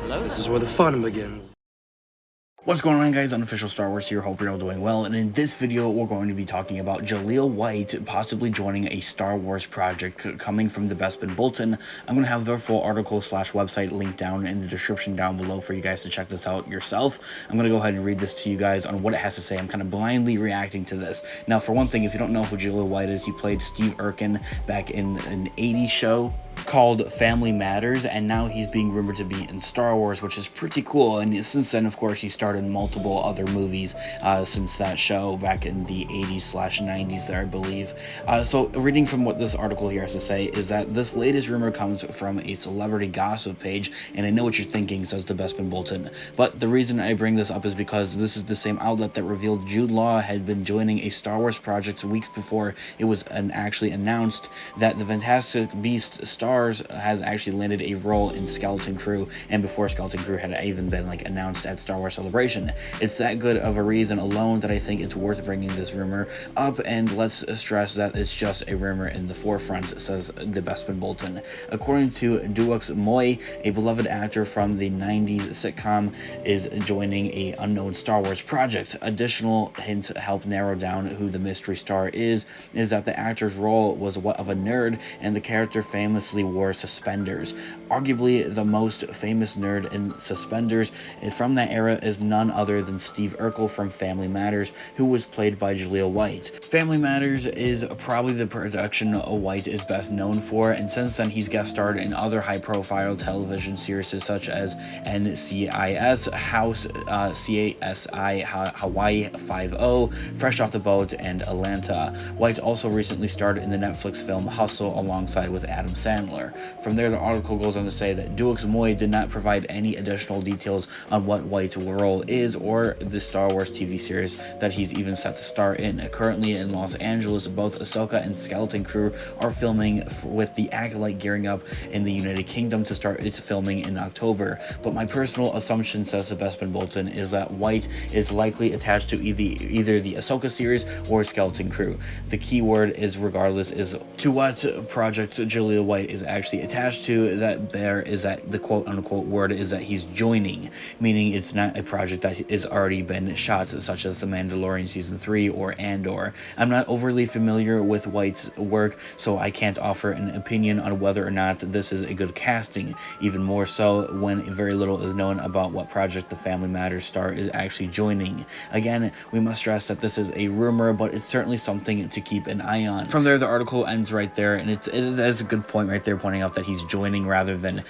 This is where the fun begins. What's going on, guys? Unofficial Star Wars here. Hope you're all doing well. And in this video, we're going to be talking about JALEEL White possibly joining a Star Wars project coming from the Bespin Bulletin. I'm going to have their full article / website linked down in the description down below for you guys to check this out yourself. I'm going to go ahead and read this to you guys on what it has to say. I'm kind of blindly reacting to this. Now, for one thing, if you don't know who JALEEL White is, he played Steve Erkin back in an 80s show called Family Matters, and now he's being rumored to be in Star Wars, which is pretty cool. And since then, of course, he starred in multiple other movies since that show back in the 80s / 90s there, I believe. So reading from what this article here has to say is that this latest rumor comes from a celebrity gossip page, and I know what you're thinking, says the Bespin Bulletin. But the reason I bring this up is because this is the same outlet that revealed Jude Law had been joining a Star Wars project weeks before it was actually announced that the Fantastic Beasts stars had actually landed a role in Skeleton Crew, and before Skeleton Crew had even been announced at Star Wars Celebration. It's that good of a reason alone that I think it's worth bringing this rumor up, and let's stress that it's just a rumor in the forefront, says the Bespin Bulletin. According to Duux Moy, a beloved actor from the 90s sitcom is joining a unknown Star Wars project. Additional hints help narrow down who the mystery star is that the actor's role was what of a nerd, and the character famously wore suspenders. Arguably the most famous nerd in suspenders from that era is none other than Steve Urkel from Family Matters, who was played by JALEEL White. Family Matters is probably the production White is best known for, and since then he's guest starred in other high-profile television series such as NCIS, House, CASI, Hawaii 5-0, Fresh Off the Boat, and Atlanta. White also recently starred in the Netflix film Hustle alongside with Adam Sandler. From there, the article goes on to say that Duux Moy did not provide any additional details on what White's role is or the Star Wars TV series that he's even set to star in. Currently in Los Angeles, both Ahsoka and Skeleton Crew are filming, with the Acolyte gearing up in the United Kingdom to start its filming in October. But my personal assumption, says the Bespin Bulletin, is that White is likely attached to either the Ahsoka series or Skeleton Crew. The key word is regardless is to what project JALEEL White is actually attached to. That there is that the quote-unquote word is that he's joining, meaning it's not a project that is already been shot, such as The Mandalorian Season 3 or Andor. I'm not overly familiar with White's work, so I can't offer an opinion on whether or not this is a good casting, even more so when very little is known about what project the Family Matters star is actually joining. Again, we must stress that this is a rumor, but it's certainly something to keep an eye on. From there, the article ends right there, and it is a good point right there, pointing out that he's joining rather than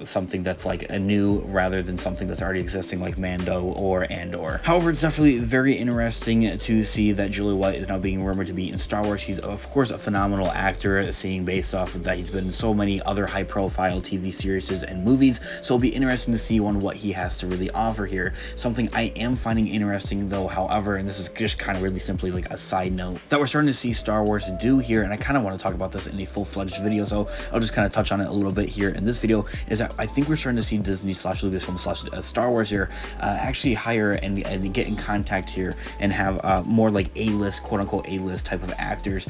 something that's like a new, rather than something that's already existing like Mando or Andor. However, it's definitely very interesting to see that JALEEL White is now being rumored to be in Star Wars. He's of course a phenomenal actor, seeing based off of that he's been in so many other high-profile TV series and movies, so it'll be interesting to see what he has to really offer here. Something I am finding interesting though, however, and this is just kind of really simply like a side note, that we're starting to see Star Wars do here, and I kind of want to talk about this in a full-fledged video, so I'll just kind of touch on it a little bit here in this video, is that I think we're starting to see Disney / Lucasfilm / Star Wars here actually hire and get in contact here and have more like A-list, quote-unquote A-list type of actors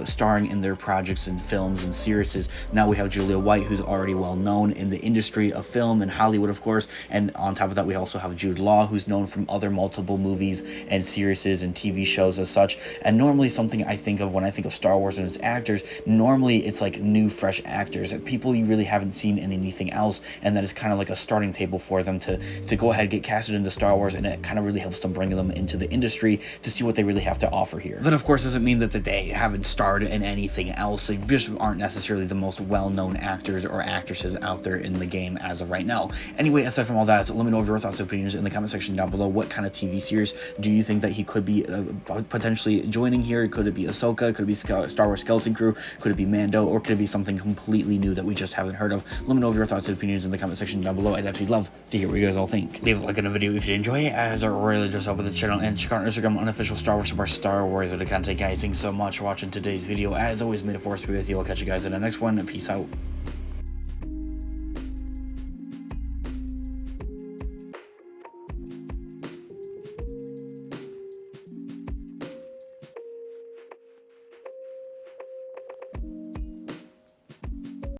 starring in their projects and films and series. Now we have JALEEL White, who's already well known in the industry of film and Hollywood, of course, and on top of that we also have Jude Law, who's known from other multiple movies and series and TV shows as such. And normally something I think of when I think of Star Wars and its actors, normally it's like new, fresh actors, people you really haven't seen in anything else, and that is kind of like a starting table for them to go ahead and get casted into Star Wars, and it kind of really helps them bring them into the industry to see what they really have to offer here. That of course doesn't mean that they haven't starred in anything else. They just aren't necessarily the most well-known actors or actresses out there in the game as of right now. Anyway, aside from all that, let me know your thoughts and opinions in the comment section down below. What kind of TV series do you think that he could be potentially joining here? Could it be Ahsoka? Could it be Star Wars Skeleton Crew? Could it be Mando? Or could it be something completely new that we just haven't heard of? Let me know your thoughts and opinions in the comment section down below. I'd absolutely love to hear what you guys all think. Leave a like on the video if you did enjoy it, as I really just help with the channel, and check out our Instagram, unofficial Star Wars / Star Wars of the content, guys. Thanks so much for watching today's video. As always, may the force be with you. I'll catch you guys in the next one. Peace out.